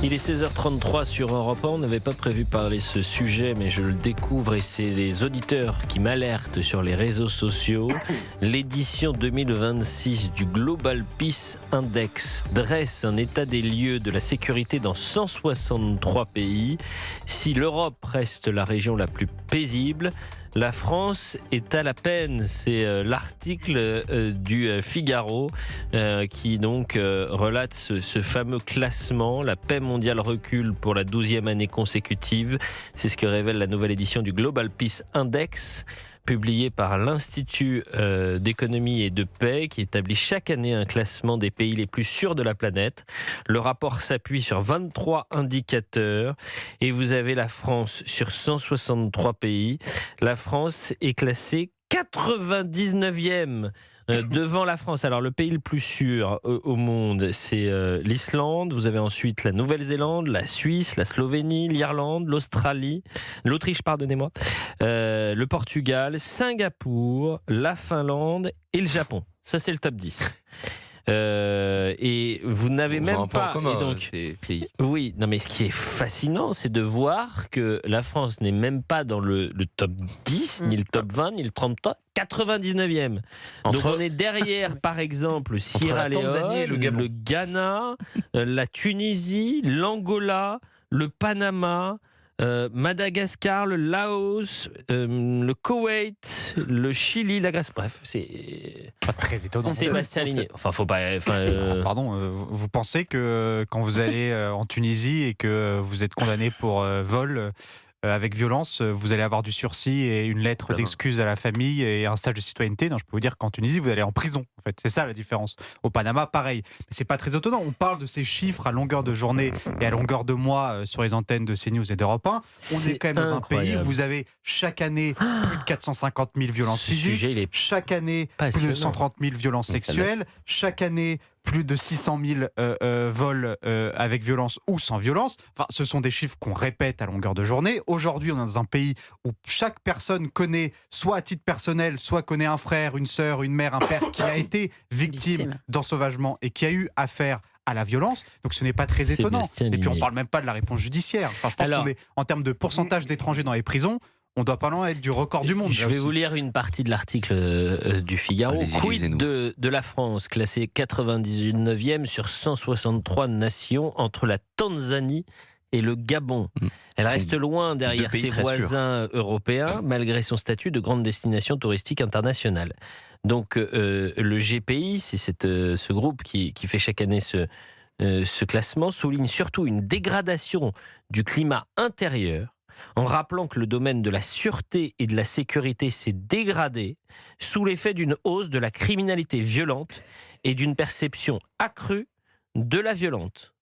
Il est 16h33 sur Europe 1. On n'avait pas prévu parler ce sujet, mais je le découvre et c'est les auditeurs qui m'alertent sur les réseaux sociaux. L'édition 2026 du Global Peace Index dresse un état des lieux de la sécurité dans 163 pays. Si l'Europe reste la région la plus paisible, la France est à la peine. C'est l'article du Figaro qui donc relate ce fameux classement. La paix mondiale recule pour la 12e année consécutive. C'est ce que révèle la nouvelle édition du Global Peace Index, publié par l'Institut d'économie et de paix, qui établit chaque année un classement des pays les plus sûrs de la planète. Le rapport s'appuie sur 23 indicateurs et vous avez la France sur 163 pays. La France est classée 99e devant la France. Alors le pays le plus sûr au monde, c'est l'Islande. Vous avez ensuite la Nouvelle-Zélande, la Suisse, la Slovénie, l'Irlande, l'Autriche, pardonnez-moi, le Portugal, Singapour, la Finlande et le Japon. Ça, c'est le top 10. Et vous n'avez même pas. Commun, et donc, ces pays. oui, non, mais ce qui est fascinant, c'est de voir que la France n'est même pas dans le top 10, ni le top 20, ni le 33, 99e. Donc on est derrière, par exemple, Sierra Leone, le Ghana, la Tunisie, l'Angola, le Panama, Madagascar, le Laos, le Koweït, le Chili, la Grèce. Bref, c'est pas très étonnant. Sébastien Ligné. Enfin, faut pas. Pardon, vous pensez que quand vous allez en Tunisie et que vous êtes condamné pour vol avec violence, vous allez avoir du sursis et une lettre d'excuse à la famille et un stage de citoyenneté? Non, je peux vous dire qu'en Tunisie, vous allez en prison. En fait, c'est ça la différence. Au Panama, pareil. Mais c'est pas très étonnant. On parle de ces chiffres à longueur de journée et à longueur de mois sur les antennes de CNews et d'Europe 1. On est quand même dans un pays où vous avez chaque année plus de 450 000 violences physiques, chaque année plus de 130 000 violences sexuelles, chaque année plus de 600 000 vols avec violence ou sans violence. Enfin, ce sont des chiffres qu'on répète à longueur de journée. Aujourd'hui, on est dans un pays où chaque personne connaît, soit à titre personnel, soit connaît un frère, une sœur, une mère, un père qui a été victime d'ensauvagement et qui a eu affaire à la violence. Donc ce n'est pas très étonnant. Et puis on ne parle même pas de la réponse judiciaire. Enfin, je pense qu'on est, en termes de pourcentage d'étrangers dans les prisons, on doit pas loin être du record du monde. Je vais vous lire une partie de l'article du Figaro. Quid de la France, classée 99e sur 163 nations entre la Tanzanie et le Gabon. Elle reste loin derrière ses voisins européens, malgré son statut de grande destination touristique internationale. Donc le GPI, c'est ce groupe qui fait chaque année ce classement, souligne surtout une dégradation du climat intérieur, en rappelant que le domaine de la sûreté et de la sécurité s'est dégradé sous l'effet d'une hausse de la criminalité violente et d'une perception accrue de la violence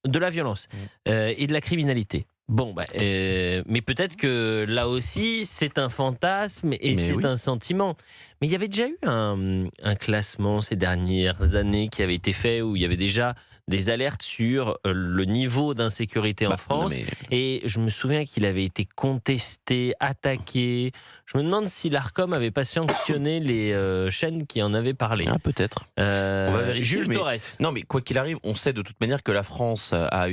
et de la criminalité. Bon, mais peut-être que là aussi, c'est un fantasme et c'est un sentiment. Mais il y avait déjà eu un classement ces dernières années qui avait été fait où il y avait déjà des alertes sur le niveau d'insécurité en France. Et je me souviens qu'il avait été contesté, attaqué. Je me demande si l'Arcom n'avait pas sanctionné les chaînes qui en avaient parlé. Ah, peut-être. On va vérifier, Jules Torres. Non, mais quoi qu'il arrive, on sait de toute manière que la France a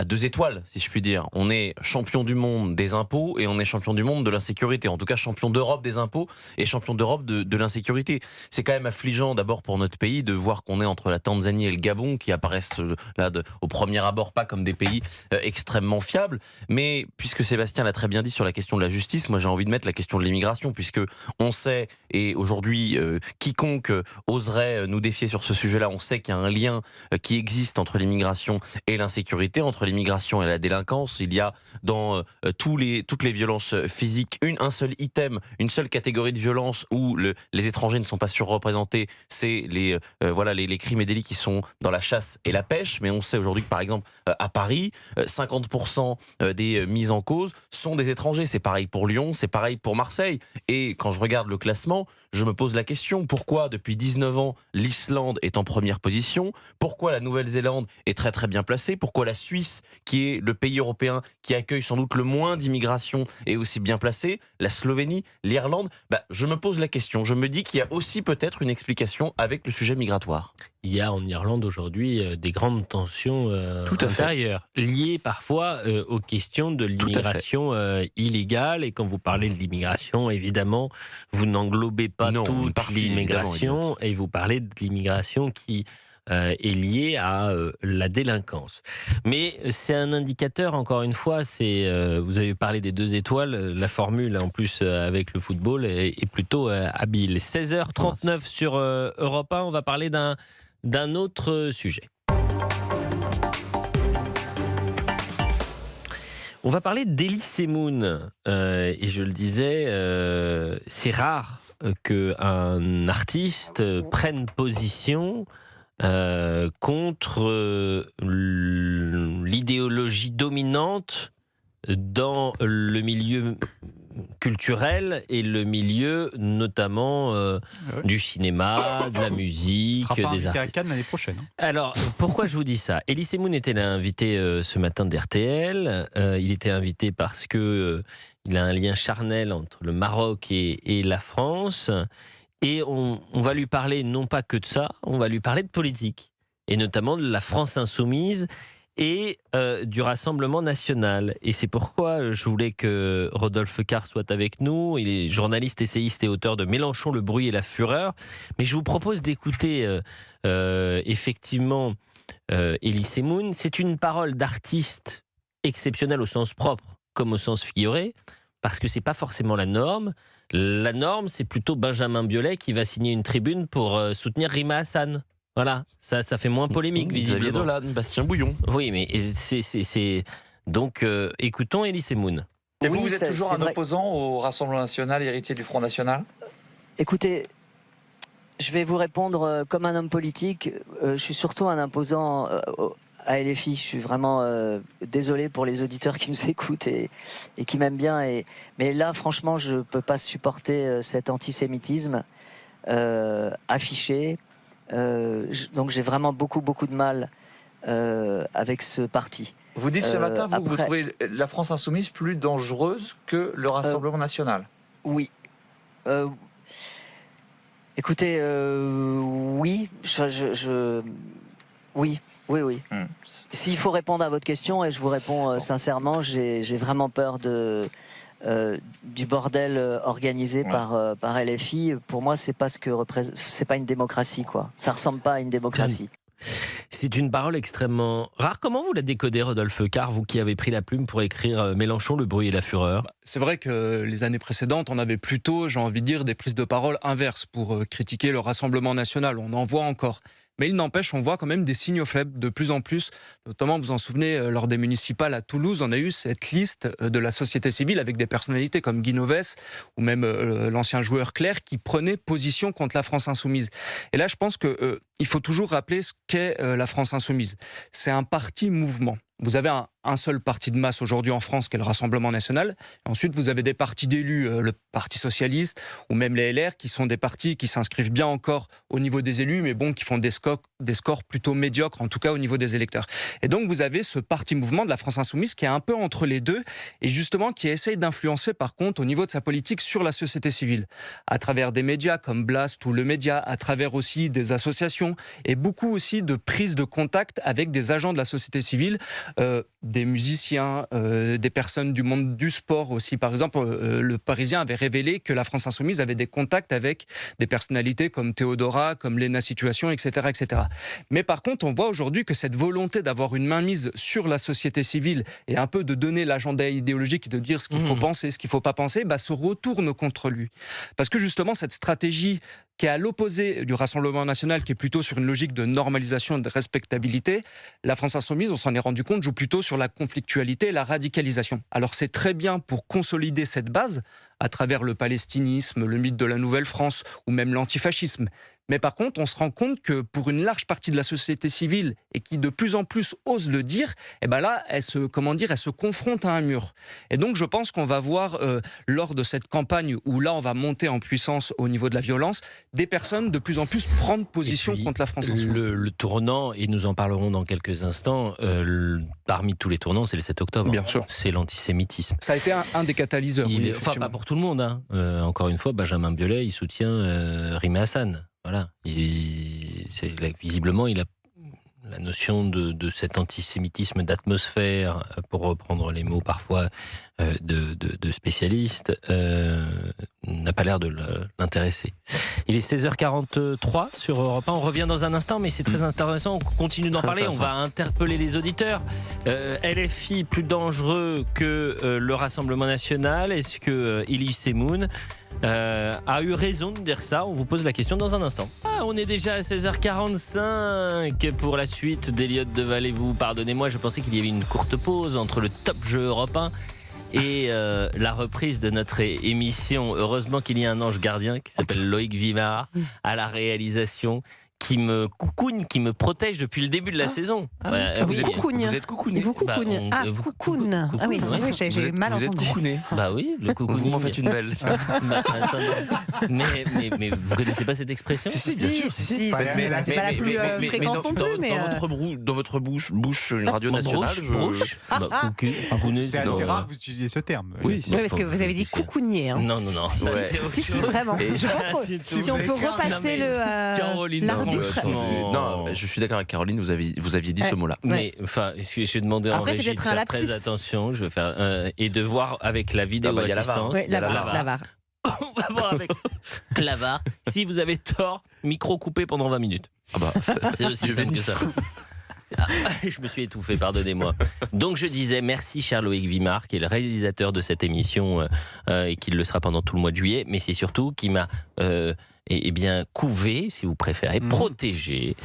2 étoiles, si je puis dire. On est champion du monde des impôts et on est champion du monde de l'insécurité. En tout cas, champion d'Europe des impôts et champion d'Europe de l'insécurité. C'est quand même affligeant d'abord pour notre pays de voir qu'on est entre la Tanzanie et le Gabon qui apparaissent là au premier abord pas comme des pays extrêmement fiables. Mais puisque Sébastien l'a très bien dit sur la question de la justice, moi j'ai envie de mettre la question de l'immigration, puisque on sait, et aujourd'hui quiconque oserait nous défier sur ce sujet-là, on sait qu'il y a un lien qui existe entre l'immigration et l'insécurité, entre l'immigration et la délinquance. Il y a dans toutes les violences physiques un seul item, une seule catégorie de violence où les étrangers ne sont pas surreprésentés, c'est les crimes et délits qui sont dans la chasse et la pêche. Mais on sait aujourd'hui que par exemple à Paris, 50% des mises en cause sont des étrangers. C'est pareil pour Lyon, c'est pareil pour Marseille. Et quand je regarde le classement, je me pose la question, pourquoi depuis 19 ans l'Islande est en première position? Pourquoi la Nouvelle-Zélande est très très bien placée? Pourquoi la Suisse, qui est le pays européen qui accueille sans doute le moins d'immigration, est aussi bien placée? La Slovénie, l'Irlande? Je me pose la question. Je me dis qu'il y a aussi peut-être une explication avec le sujet migratoire. il y a en Irlande aujourd'hui des grandes tensions intérieures, liées parfois aux questions de l'immigration illégale. Et quand vous parlez de l'immigration, évidemment, vous n'englobez pas toute l'immigration, et vous parlez de l'immigration qui est liée à la délinquance. Mais c'est un indicateur, encore une fois, vous avez parlé des 2 étoiles, la formule en plus avec le football est plutôt habile. 16h39 sur Europe 1, on va parler d'un autre sujet. On va parler d'Elie Moon. Et je le disais, c'est rare qu'un artiste prenne position contre l'idéologie dominante dans le milieu culturel et le milieu notamment du cinéma, de la musique, des artistes. À Cannes l'année prochaine. Alors, pourquoi je vous dis ça ? Elie Moon était invité ce matin d'RTL. Il était invité parce que il a un lien charnel entre le Maroc et la France. Et on va lui parler non pas que de ça, on va lui parler de politique. Et notamment de la France insoumise et du Rassemblement national. Et c'est pourquoi je voulais que Rodolphe Carr soit avec nous. Il est journaliste, essayiste et auteur de Mélenchon, le bruit et la fureur. Mais je vous propose d'écouter effectivement Elie Moon. C'est une parole d'artiste exceptionnelle au sens propre comme au sens figuré, parce que c'est pas forcément la norme. La norme, c'est plutôt Benjamin Biolay qui va signer une tribune pour soutenir Rima Hassan. Voilà, ça fait moins polémique, visiblement. Xavier Dolan, Bastien Bouillon. Oui, mais c'est... Donc, écoutons Elie Moon. Et vous êtes toujours un opposant au Rassemblement national, héritier du Front national ? Écoutez, je vais vous répondre comme un homme politique. Je suis surtout un opposant à LFI. Je suis vraiment désolé pour les auditeurs qui nous écoutent et qui m'aiment bien. Mais là, franchement, je ne peux pas supporter cet antisémitisme affiché. Donc j'ai vraiment beaucoup de mal avec ce parti. Vous dites ce matin, vous trouvez la France insoumise plus dangereuse que le Rassemblement national ? Oui. Écoutez, oui. Oui. S'il faut répondre à votre question, et je vous réponds sincèrement, j'ai vraiment peur du bordel organisé par LFI. Pour moi, c'est pas c'est pas une démocratie, quoi. Ça ressemble pas à une démocratie. C'est une parole extrêmement rare. Comment vous la décodez, Rodolphe Carr, vous qui avez pris la plume pour écrire Mélenchon, le bruit et la fureur ? C'est vrai que les années précédentes, on avait plutôt, j'ai envie de dire, des prises de parole inverses pour critiquer le Rassemblement national. On en voit encore. Mais il n'empêche, on voit quand même des signaux faibles de plus en plus. Notamment, vous vous en souvenez, lors des municipales à Toulouse, on a eu cette liste de la société civile avec des personnalités comme Guy Novès ou même l'ancien joueur Clerc qui prenaient position contre la France insoumise. Et là, je pense qu'il faut toujours rappeler ce qu'est la France insoumise. C'est un parti-mouvement. Vous avez un seul parti de masse aujourd'hui en France, qui est le Rassemblement national. Et ensuite, vous avez des partis d'élus, le Parti socialiste ou même les LR, qui sont des partis qui s'inscrivent bien encore au niveau des élus, mais bon, qui font des scores plutôt médiocres, en tout cas au niveau des électeurs. Et donc, vous avez ce parti-mouvement de la France insoumise qui est un peu entre les deux, et justement qui essaye d'influencer, par contre, au niveau de sa politique sur la société civile, à travers des médias comme Blast ou Le Média, à travers aussi des associations, et beaucoup aussi de prises de contact avec des agents de la société civile, des musiciens, des personnes du monde du sport aussi. Par exemple, le Parisien avait révélé que la France insoumise avait des contacts avec des personnalités comme Théodora, comme Léna Situation, etc., etc. Mais par contre, on voit aujourd'hui que cette volonté d'avoir une mainmise sur la société civile et un peu de donner l'agenda idéologique et de dire ce qu'il faut penser, ce qu'il ne faut pas penser, se retourne contre lui. Parce que justement, cette stratégie qui est à l'opposé du Rassemblement national, qui est plutôt sur une logique de normalisation et de respectabilité, la France insoumise, on s'en est rendu compte, joue plutôt sur la conflictualité et la radicalisation. Alors c'est très bien pour consolider cette base, à travers le palestinisme, le mythe de la Nouvelle-France ou même l'antifascisme. Mais par contre, on se rend compte que pour une large partie de la société civile et qui de plus en plus ose le dire, là, elle se confronte à un mur. Et donc, je pense qu'on va voir, lors de cette campagne où là, on va monter en puissance au niveau de la violence, des personnes de plus en plus prendre position contre la France insoumise. Le tournant, et nous en parlerons dans quelques instants, parmi tous les tournants, c'est le 7 octobre. Bien sûr. C'est l'antisémitisme. Ça a été un des catalyseurs. Enfin, pas pour tout le monde. Encore une fois, Benjamin Biolay, il soutient Rima Hassan. voilà. Visiblement, il a la notion de cet antisémitisme d'atmosphère, pour reprendre les mots parfois de spécialistes, n'a pas l'air de l'intéresser. Il est 16h43 sur Europe 1. On revient dans un instant, mais c'est très intéressant. On continue d'en parler. On va interpeller les auditeurs. LFI plus dangereux que le Rassemblement national. Est-ce que Elie Semoun a eu raison de dire ça? On vous pose la question dans un instant. On est déjà à 16h45 pour la suite d'Eliott de Valez-vous. Pardonnez-moi, je pensais qu'il y avait une courte pause entre le top jeu européen et la reprise de notre émission. Heureusement qu'il y a un ange gardien qui s'appelle Loïc Vimard à la réalisation, qui me coucoune, qui me protège depuis le début de la saison. Vous êtes coucougne. Vous êtes coucouné. Vous coucougne. Coucoune. Ah oui, j'ai mal entendu. Vous êtes coucouné. Bah oui, le coucou. Vous m'en faites une belle. Mais vous connaissez pas cette expression? Si, bien sûr. C'est pas la plus fréquente non plus, mais... Dans votre bouche, une radio nationale, c'est assez rare que vous utilisiez ce terme. Oui, parce que vous avez dit coucougnier. Non. Si, vraiment. Je pense que si on peut repasser l'arbitre... Non, je suis d'accord avec Caroline, vous aviez dit ce mot-là. Mais enfin, j'ai demandé en régie de faire très attention, je vais faire et de voir avec la vidéo assistance. La VAR. On va voir avec la VAR. Si vous avez tort, micro coupé pendant 20 minutes. C'est aussi simple que ça. Je me suis étouffé, pardonnez-moi. Donc je disais merci cher Loïc Vimard, qui est le réalisateur de cette émission et qui le sera pendant tout le mois de juillet, mais c'est surtout qui m'a bien couvé, si vous préférez, protégé,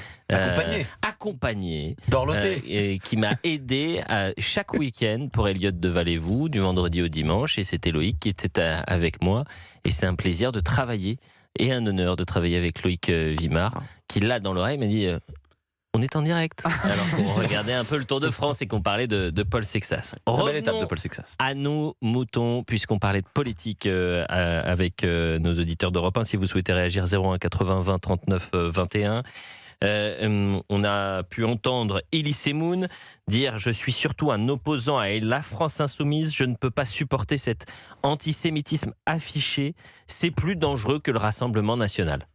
accompagné, dorloté, et qui m'a aidé chaque week-end pour Eliott de Valez-vous, du vendredi au dimanche, et c'était Loïc qui était avec moi, et c'était un plaisir de travailler, et un honneur de travailler avec Loïc Vimard, qui là dans l'oreille m'a dit... on est en direct. Alors qu'on regardait un peu le Tour de France et qu'on parlait de Paul Sexas. Belle étape de Paul Sexas. À nous, moutons, puisqu'on parlait de politique avec nos auditeurs d'Europe 1. Si vous souhaitez réagir, 01 80 20 39 21. On a pu entendre Elie Semoun dire « Je suis surtout un opposant à la France insoumise. Je ne peux pas supporter cet antisémitisme affiché. C'est plus dangereux que le Rassemblement national. »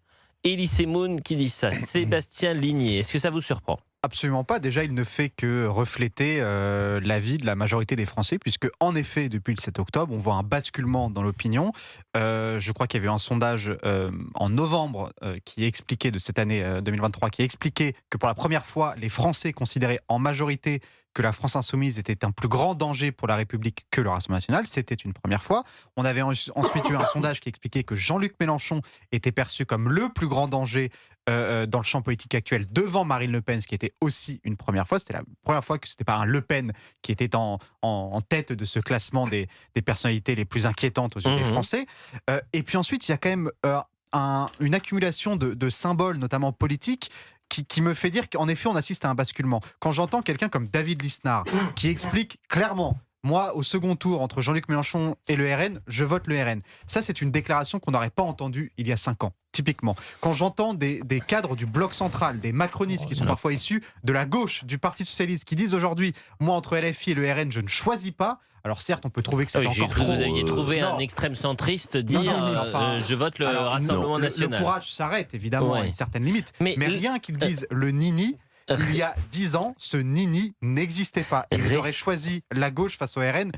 Elie Semoun qui dit ça. Sébastien Ligné, est-ce que ça vous surprend? Absolument pas. Déjà, il ne fait que refléter l'avis de la majorité des Français, puisque, en effet, depuis le 7 octobre, on voit un basculement dans l'opinion. Je crois qu'il y avait eu un sondage en novembre qui expliquait, de cette année 2023, qui expliquait que pour la première fois, les Français considéraient en majorité que la France insoumise était un plus grand danger pour la République que le Rassemblement national. C'était une première fois. On avait ensuite eu un sondage qui expliquait que Jean-Luc Mélenchon était perçu comme le plus grand danger dans le champ politique actuel, devant Marine Le Pen, ce qui était aussi une première fois. C'était la première fois que ce n'était pas un Le Pen qui était en tête de ce classement des personnalités les plus inquiétantes aux yeux des Français. Et puis ensuite, il y a quand même une accumulation de symboles, notamment politiques, qui me fait dire qu'en effet, on assiste à un basculement. Quand j'entends quelqu'un comme David Lisnard, qui explique clairement... Moi, au second tour, entre Jean-Luc Mélenchon et le RN, je vote le RN. Ça, c'est une déclaration qu'on n'aurait pas entendue il y a 5 ans, typiquement. Quand j'entends des cadres du bloc central, des macronistes qui sont parfois issus de la gauche, du Parti socialiste, qui disent aujourd'hui, moi, entre LFI et le RN, je ne choisis pas. Alors certes, on peut trouver que c'est encore trop... Vous aviez trouvé un extrême centriste dire je vote le Rassemblement national. Le courage s'arrête, évidemment, à une certaine limite. Mais rien qu'ils disent le nini... Il y a 10 ans, ce nini n'existait pas. Ils auraient choisi la gauche face au RN.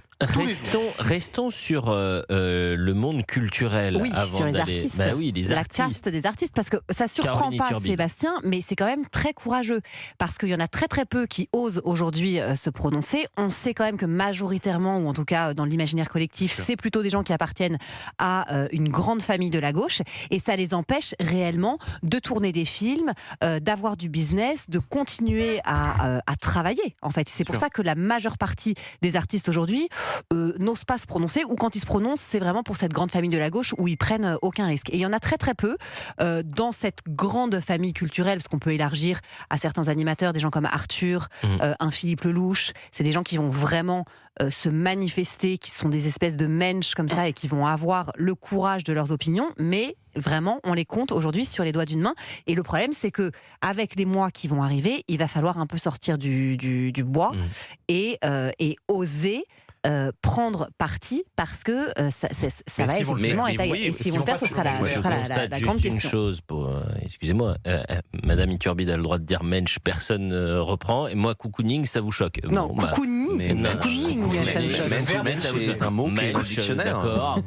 Restons sur le monde culturel. Oui, avant sur les d'aller... artistes. Les la artistes. caste des artistes, parce que ça surprend pas Sébastien, mais c'est quand même très courageux. Parce qu'il y en a très très peu qui osent aujourd'hui se prononcer. On sait quand même que majoritairement, ou en tout cas dans l'imaginaire collectif, c'est plutôt des gens qui appartiennent à une grande famille de la gauche. Et ça les empêche réellement de tourner des films, d'avoir du business, de continuer à travailler, en fait. C'est pour ça que la majeure partie des artistes aujourd'hui n'osent pas se prononcer, ou quand ils se prononcent, c'est vraiment pour cette grande famille de la gauche où ils prennent aucun risque. Et il y en a très très peu dans cette grande famille culturelle, parce qu'on peut élargir à certains animateurs, des gens comme Arthur, un Philippe Lelouch. C'est des gens qui vont vraiment se manifester, qui sont des espèces de mensch comme ça, et qui vont avoir le courage de leurs opinions, mais vraiment, on les compte aujourd'hui sur les doigts d'une main. Et le problème, c'est que avec les mois qui vont arriver, il va falloir un peu sortir du bois et oser prendre parti parce que ça va effectivement être... Est-ce qu'ils vont le faire? Ce sera la grande question. Une chose, excusez-moi, Madame Iturbi a le droit de dire mensch, personne ne reprend, et moi, cocooning, ça vous choque? Non, cocooning, ça me choque. Mensch, c'est un mot qui est dans le dictionnaire. D'accord.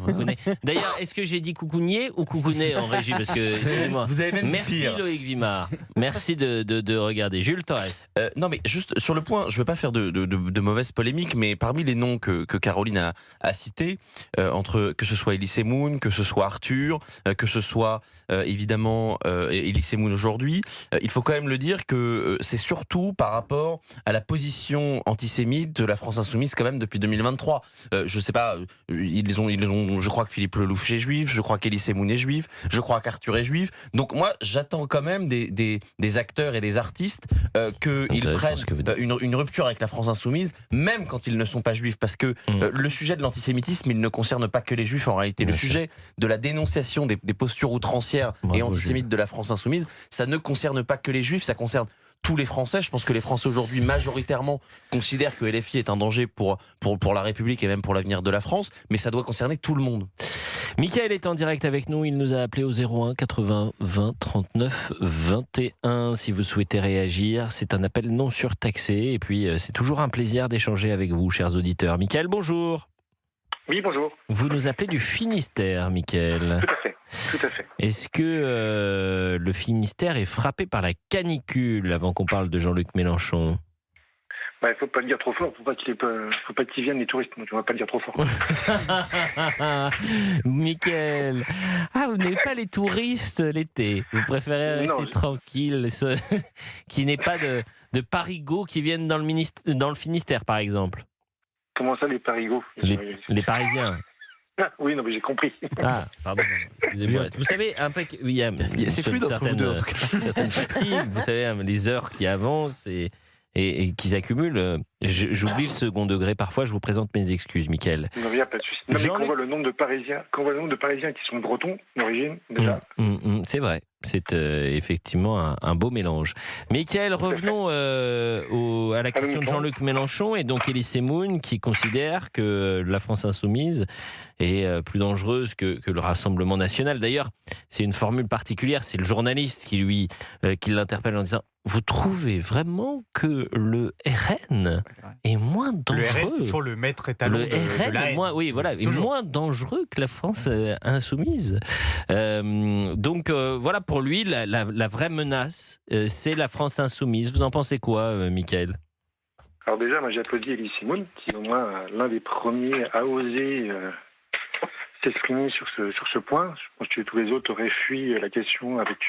D'ailleurs, est-ce que j'ai dit coucounier ou coucounet en régie? Parce que, excusez-moi. Vous avez même Merci pire. Loïc Vimard. Merci de regarder. Jules Torres. Non, mais juste sur le point, je ne veux pas faire de mauvaises polémiques, mais parmi les noms que Caroline a cités, entre que ce soit Elie Semoun, que ce soit Arthur, que ce soit évidemment Elie Semoun aujourd'hui, il faut quand même le dire que c'est surtout par rapport à la position antisémite de la France insoumise quand même depuis 2023. Je sais pas, ils ont, je crois que Philippe Lelouch est juif, je crois qu'Elie Semoun est juif, je crois qu'Arthur est juif. Donc moi, j'attends quand même des acteurs et des artistes qu'ils prennent une rupture avec la France insoumise, même quand ils ne sont pas juifs, parce que le sujet de l'antisémitisme, il ne concerne pas que les juifs en réalité. Le sujet de la dénonciation des postures outrancières et antisémites de la France insoumise, ça ne concerne pas que les juifs, ça concerne tous les Français. Je pense que les Français aujourd'hui majoritairement considèrent que LFI est un danger pour la République et même pour l'avenir de la France, mais ça doit concerner tout le monde. Michael est en direct avec nous, il nous a appelé au 01 80 20 39 21 si vous souhaitez réagir. C'est un appel non surtaxé et puis c'est toujours un plaisir d'échanger avec vous, chers auditeurs. Michael, bonjour. Oui, bonjour. Vous nous appelez du Finistère, Michael. Tout à fait. Est-ce que le Finistère est frappé par la canicule avant qu'on parle de Jean-Luc Mélenchon? Il ne faut pas le dire trop fort, faut pas qu'ils viennent les touristes, donc on va pas le dire trop fort. Michael, vous n'avez pas les touristes l'été, vous préférez rester tranquille, qu'il n'y ait pas de parigots qui viennent dans le Finistère par exemple? Comment ça les parigots? Les Parisiens. Ah, oui, non mais j'ai compris. Ah, pardon, excusez-moi. Vous savez, c'est fluide entre vous deux en tout cas. Certaines fatigues, vous savez, les heures qui avancent et qui s'accumulent. J'oublie le second degré parfois, je vous présente mes excuses, Michael. Non, il n'y a pas de souci. Non, mais quand on voit le nombre de Parisiens qui sont bretons d'origine, déjà. C'est vrai, c'est effectivement un beau mélange. Michael, revenons à la question de Jean-Luc Mélenchon et donc Elie Semoun qui considère que la France insoumise est plus dangereuse que le Rassemblement national. D'ailleurs, c'est une formule particulière, c'est le journaliste qui l'interpelle en disant: vous trouvez vraiment que le RN est moins dangereux? Le RN, c'est toujours le maître étalon de la haine. Est moins dangereux que la France insoumise. Donc voilà, pour lui, la vraie menace, c'est la France insoumise. Vous en pensez quoi, Michael? Alors déjà, moi j'applaudis Elie Semoun, qui est au moins l'un des premiers à oser s'exprimer sur ce point. Je pense que tous les autres auraient fui la question avec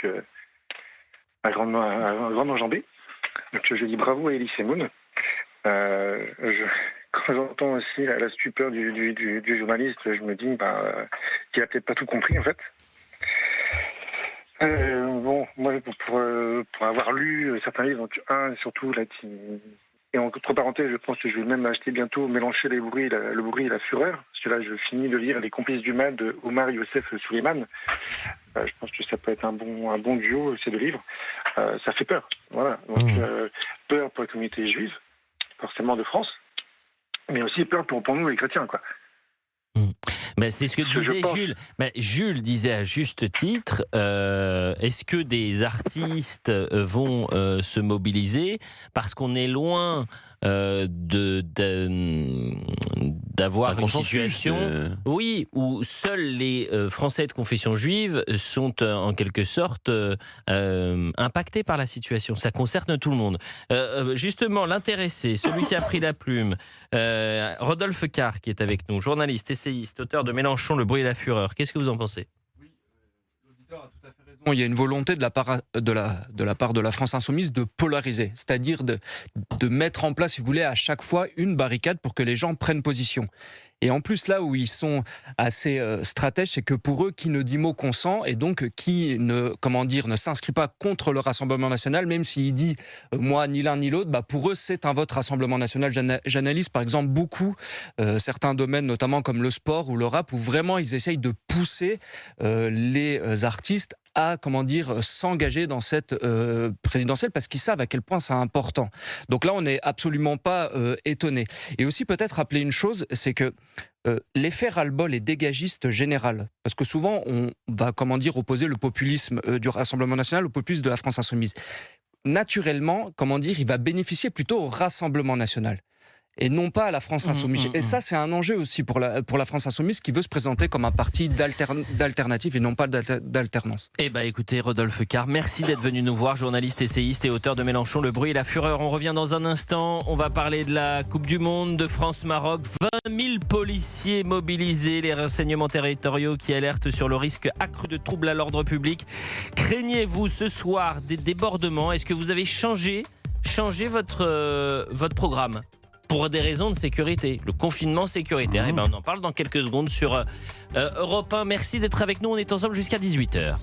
un grand enjambé. Donc je dis bravo à Elie Semoun. Quand j'entends aussi la stupeur du journaliste, je me dis qu'il a peut-être pas tout compris en fait. Moi pour avoir lu certains livres, donc surtout là et entre parenthèses, je pense que je vais même acheter bientôt Mélanger le bruit et la fureur, parce que là je finis de lire Les Complices du mal de Omar Youssef Souleymane. Je pense que ça peut être un bon duo, ces deux livres. Ça fait peur, voilà. Donc peur pour la communauté juive, forcément de France, mais aussi peur pour nous les chrétiens, quoi. C'est ce que disait Jules. Jules disait à juste titre, est-ce que des artistes vont se mobiliser parce qu'on est loin d'avoir une situation où seuls les Français de confession juive sont en quelque sorte impactés par la situation. Ça concerne tout le monde. Justement, l'intéressé, celui qui a pris la plume, Rodolphe Carr, qui est avec nous, journaliste, essayiste, auteur de Mélenchon, Le bruit et la fureur. Qu'est-ce que vous en pensez? L'auditeur a tout à fait raison. Il y a une volonté de la part de la France insoumise de polariser, c'est-à-dire de mettre en place, si vous voulez, à chaque fois une barricade pour que les gens prennent position. Et en plus, là où ils sont assez stratèges, c'est que pour eux, qui ne dit mot consent, et donc qui ne s'inscrit pas contre le Rassemblement national, même s'il dit moi ni l'un ni l'autre, pour eux c'est un vote Rassemblement national. J'analyse par exemple beaucoup certains domaines, notamment comme le sport ou le rap, où vraiment ils essayent de pousser les artistes à s'engager dans cette présidentielle parce qu'ils savent à quel point c'est important. Donc là, on n'est absolument pas étonné. Et aussi peut-être rappeler une chose, c'est que l'effet ras-le-bol est dégagiste général. Parce que souvent, on va opposer le populisme du Rassemblement national au populisme de la France insoumise. Naturellement, il va bénéficier plutôt au Rassemblement national et non pas à la France insoumise. Et ça, c'est un enjeu aussi pour la France insoumise qui veut se présenter comme un parti d'alternative et non pas d'alternance. Eh bien, écoutez, Rodolphe Carr, merci d'être venu nous voir, journaliste, essayiste et auteur de Mélenchon, le bruit et la fureur. On revient dans un instant, on va parler de la Coupe du Monde de France-Maroc. 20 000 policiers mobilisés, les renseignements territoriaux qui alertent sur le risque accru de troubles à l'ordre public. Craignez-vous ce soir des débordements? Est-ce que vous avez changé votre programme pour des raisons de sécurité, le confinement sécuritaire? On en parle dans quelques secondes sur Europe 1. Merci d'être avec nous, on est ensemble jusqu'à 18h.